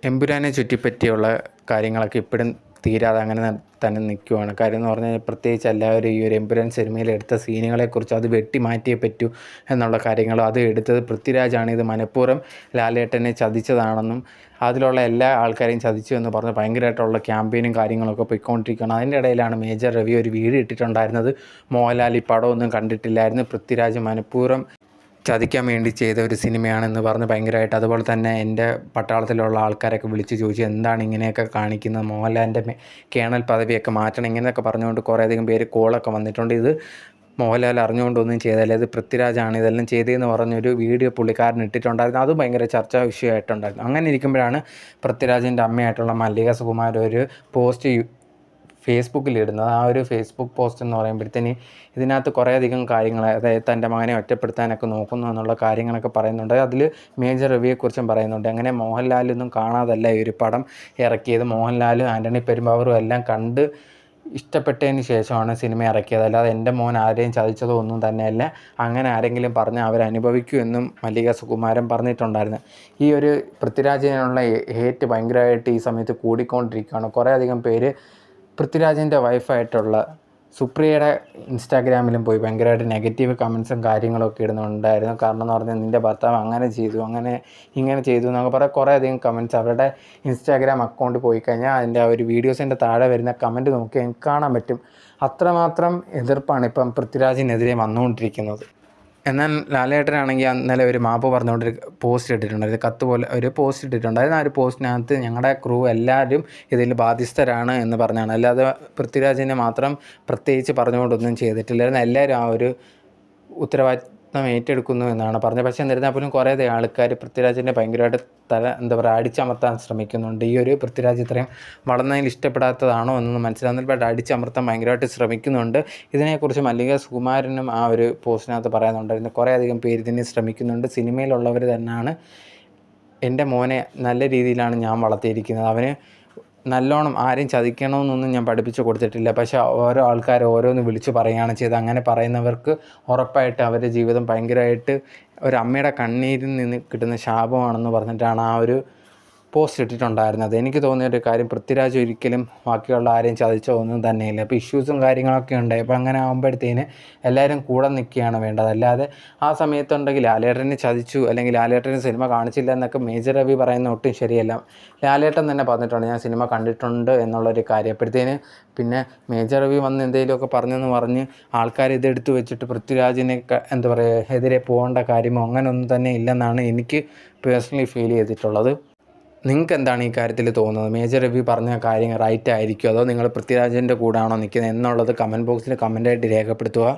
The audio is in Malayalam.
എമ്പുരാനെ ചുറ്റിപ്പറ്റിയുള്ള കാര്യങ്ങളൊക്കെ ഇപ്പോഴും തീരാതെ അങ്ങനെ തന്നെ നിൽക്കുവാണ്. കാര്യം എന്ന് പറഞ്ഞാൽ പ്രത്യേകിച്ച് എല്ലാവരും ഈ ഒരു എമ്പുരാൻ സിനിമയിൽ എടുത്ത സീനുകളെക്കുറിച്ച് അത് വെട്ടി മാറ്റിയേ പറ്റൂ എന്നുള്ള കാര്യങ്ങളും, അത് എടുത്തത് പൃഥ്വിരാജാണ്, ഇത് മനഃപൂർവ്വം ലാലേട്ടനെ ചതിച്ചതാണെന്നും അതിലുള്ള എല്ലാ ആൾക്കാരെയും ചതിച്ചു എന്ന് പറഞ്ഞ് ഭയങ്കരമായിട്ടുള്ള ക്യാമ്പയിനും കാര്യങ്ങളൊക്കെ പോയിക്കൊണ്ടിരിക്കുകയാണ്. അതിൻ്റെ ഇടയിലാണ് മേജർ രവി ഒരു വീഡിയോ ഇട്ടിട്ടുണ്ടായിരുന്നത്. മോഹൻലാൽ ഈ പടമൊന്നും കണ്ടിട്ടില്ലായിരുന്നു, പൃഥ്വിരാജ് മനഃപൂർവ്വം ചതിക്കാൻ വേണ്ടി ചെയ്ത ഒരു സിനിമയാണെന്ന് പറഞ്ഞ് ഭയങ്കരമായിട്ട്, അതുപോലെ തന്നെ എൻ്റെ പട്ടാളത്തിലുള്ള ആൾക്കാരൊക്കെ വിളിച്ച് ചോദിച്ചു എന്താണ് ഇങ്ങനെയൊക്കെ കാണിക്കുന്നത്, മോഹൻലാലിൻ്റെ കേണൽ പദവിയൊക്കെ മാറ്റണം ഇങ്ങനെയൊക്കെ പറഞ്ഞുകൊണ്ട് കുറേയധികം പേര് കോളൊക്കെ വന്നിട്ടുണ്ട്. ഇത് മോഹൻലാൽ അറിഞ്ഞുകൊണ്ടൊന്നും ചെയ്തതല്ല, ഇത് പൃഥ്വിരാജാണ് ഇതെല്ലാം ചെയ്തതെന്ന് പറഞ്ഞൊരു വീഡിയോ പുള്ളിക്കാരൻ ഇട്ടിട്ടുണ്ടായിരുന്നു. അത് ഭയങ്കര ചർച്ചാ വിഷയമായിട്ടുണ്ടായിരുന്നു. അങ്ങനെ ഇരിക്കുമ്പോഴാണ് പൃഥ്വിരാജിൻ്റെ അമ്മയായിട്ടുള്ള മല്ലിക സുകുമാരൻ ഒരു പോസ്റ്റ് ഫേസ്ബുക്കിലിടുന്നത്. ആ ഒരു ഫേസ്ബുക്ക് പോസ്റ്റ് എന്ന് പറയുമ്പോഴത്തേന് ഇതിനകത്ത് കുറേയധികം കാര്യങ്ങൾ, അതായത് തൻ്റെ മകനെ ഒറ്റപ്പെടുത്താനൊക്കെ നോക്കുന്നു എന്നുള്ള കാര്യങ്ങളൊക്കെ പറയുന്നുണ്ട്. അതിൽ മേജർ രവിയെക്കുറിച്ചും പറയുന്നുണ്ട്. അങ്ങനെ മോഹൻലാലൊന്നും കാണാതല്ല ഈ ഒരു പടം ഇറക്കിയത്, മോഹൻലാലും ആൻ്റണി പെരുമ്പാവൂരും എല്ലാം കണ്ട് ഇഷ്ടപ്പെട്ടതിന് ശേഷമാണ് സിനിമ ഇറക്കിയത്. അല്ലാതെ എൻ്റെ മോൻ ആരെയും ചതിച്ചതോ ഒന്നും തന്നെയല്ല, അങ്ങനെ ആരെങ്കിലും പറഞ്ഞാൽ അവരനുഭവിക്കുമെന്നും മല്ലിക സുകുമാരൻ പറഞ്ഞിട്ടുണ്ടായിരുന്നു. ഈ ഒരു പൃഥ്വിരാജിനുള്ള ഹേറ്റ് ഭയങ്കരമായിട്ട് ഈ സമയത്ത് കൂടിക്കൊണ്ടിരിക്കുകയാണ്. കുറേയധികം പേര് പൃഥ്വിരാജിൻ്റെ വൈഫായിട്ടുള്ള സുപ്രിയയുടെ ഇൻസ്റ്റാഗ്രാമിലും പോയി ഭയങ്കരമായിട്ട് നെഗറ്റീവ് കമൻസും കാര്യങ്ങളൊക്കെ ഇടുന്നുണ്ടായിരുന്നു. കാരണം എന്ന് പറഞ്ഞാൽ നിൻ്റെ ഭർത്താവ് അങ്ങനെ ചെയ്തു, അങ്ങനെ ഇങ്ങനെ ചെയ്തു എന്നൊക്കെ പറയാൻ കുറേയധികം കമൻറ്റ്സ് അവരുടെ ഇൻസ്റ്റാഗ്രാം അക്കൗണ്ട് പോയി കഴിഞ്ഞാൽ അതിൻ്റെ ആ ഒരു വീഡിയോസിൻ്റെ താഴെ വരുന്ന കമൻറ്റ് നോക്കി എനിക്ക് കാണാൻ പറ്റും. അത്രമാത്രം എതിർപ്പാണ് ഇപ്പം പൃഥ്വിരാജിനെതിരെ വന്നുകൊണ്ടിരിക്കുന്നത്. എന്നാൽ ലാലേട്ടനാണെങ്കിൽ ഇന്നലെ ഒരു മാപ്പ് പറഞ്ഞുകൊണ്ട് ഒരു പോസ്റ്റ് ഇട്ടിട്ടുണ്ടായിരുന്നു, കത്ത് പോലെ ഒരു പോസ്റ്റ് ഇട്ടിട്ടുണ്ടായിരുന്നു. ആ ഒരു പോസ്റ്റിനകത്ത് ഞങ്ങളുടെ ക്രൂ എല്ലാവരും ഇതിൽ ബാധ്യസ്ഥരാണ് എന്ന് പറഞ്ഞാണ്, അല്ലാതെ പൃഥ്വിരാജിനെ മാത്രം പ്രത്യേകിച്ച് പറഞ്ഞുകൊണ്ടൊന്നും ചെയ്തിട്ടില്ലായിരുന്നു. എല്ലാവരും ആ ഒരു ഉത്തരവാദിത്വം ഏറ്റെടുക്കുന്നു എന്നാണ് പറഞ്ഞത്. പക്ഷേ എന്നിരുന്നാൽ പോലും കുറേ ആൾക്കാർ പൃഥ്വിരാജിനെ ഭയങ്കരമായിട്ട് എന്താ പറയുക അടിച്ചമർത്താൻ ശ്രമിക്കുന്നുണ്ട്. ഈ ഒരു പൃഥ്വിരാജ് ഇത്രയും വളർന്നതിൽ ഇഷ്ടപ്പെടാത്തതാണോ എന്നൊന്നും മനസ്സിലാകുന്നില്ല, ബട്ട് അടിച്ചമർത്താൻ ഭയങ്കരമായിട്ട് ശ്രമിക്കുന്നുണ്ട്. ഇതിനെക്കുറിച്ച് മല്ലിക സുകുമാരനും ആ ഒരു പോസ്റ്റിനകത്ത് പറയുന്നുണ്ടായിരുന്നു. കുറേയധികം പേര് ഇതിനെ ശ്രമിക്കുന്നുണ്ട്. സിനിമയിലുള്ളവർ തന്നെയാണ് എൻ്റെ മോനെ നല്ല രീതിയിലാണ് ഞാൻ വളർത്തിയിരിക്കുന്നത്, അവന് നല്ലോണം ആരെയും ചതിക്കണമെന്നൊന്നും ഞാൻ പഠിപ്പിച്ച് കൊടുത്തിട്ടില്ല. പക്ഷേ ഓരോ ആൾക്കാർ ഓരോന്ന് വിളിച്ച് പറയുകയാണ് ചെയ്തത്. അങ്ങനെ പറയുന്നവർക്ക് ഉറപ്പായിട്ട് അവരുടെ ജീവിതം ഭയങ്കരമായിട്ട് ഒരു അമ്മയുടെ കണ്ണീരിൽ നിന്ന് കിട്ടുന്ന ശാപമാണെന്ന് പറഞ്ഞിട്ടാണ് ആ ഒരു പോസ്റ്റ് ഇട്ടിട്ടുണ്ടായിരുന്നത്. എനിക്ക് തോന്നിയൊരു കാര്യം, പൃഥ്വിരാജ് ഒരിക്കലും ബാക്കിയുള്ള ആരെയും ചതിച്ചോ ഒന്നും തന്നെയില്ല. അപ്പോൾ ഇഷ്യൂസും കാര്യങ്ങളൊക്കെ ഉണ്ട്. അപ്പോൾ അങ്ങനെ ആകുമ്പോഴത്തേന് എല്ലാവരും കൂടെ നിൽക്കുകയാണ് വേണ്ടത്. അല്ലാതെ ആ സമയത്തുണ്ടെങ്കിൽ ലാലേട്ടനെ ചതിച്ചു അല്ലെങ്കിൽ ലാലേട്ടന് സിനിമ കാണിച്ചില്ല എന്നൊക്കെ മേജർ രവി പറയുന്ന ഒട്ടും ശരിയല്ല. ലാലേട്ടൻ തന്നെ പറഞ്ഞിട്ടുണ്ട് ഞാൻ സിനിമ കണ്ടിട്ടുണ്ട് എന്നുള്ളൊരു കാര്യം. അപ്പോഴത്തേന് പിന്നെ മേജർ രവി വന്ന് എന്തെങ്കിലുമൊക്കെ പറഞ്ഞെന്ന് പറഞ്ഞ് ആൾക്കാർ ഇതെടുത്ത് വെച്ചിട്ട് പൃഥ്വിരാജിനെ എന്താ പറയുക എതിരെ പോകേണ്ട കാര്യമോ അങ്ങനെയൊന്നും തന്നെ ഇല്ലെന്നാണ് എനിക്ക് പേഴ്സണലി ഫീൽ ചെയ്തിട്ടുള്ളത്. നിങ്ങൾക്ക് എന്താണ് ഈ കാര്യത്തിൽ തോന്നുന്നത്? മേജർ രവി പറഞ്ഞ കാര്യം റൈറ്റ് ആയിരിക്കുമോ, അതോ നിങ്ങൾ പൃഥ്വിരാജിൻ്റെ കൂടാണോ നിൽക്കുന്നത് എന്നുള്ളത് കമൻറ്റ് ബോക്സിൽ കമൻറ്റായിട്ട് രേഖപ്പെടുത്തുക.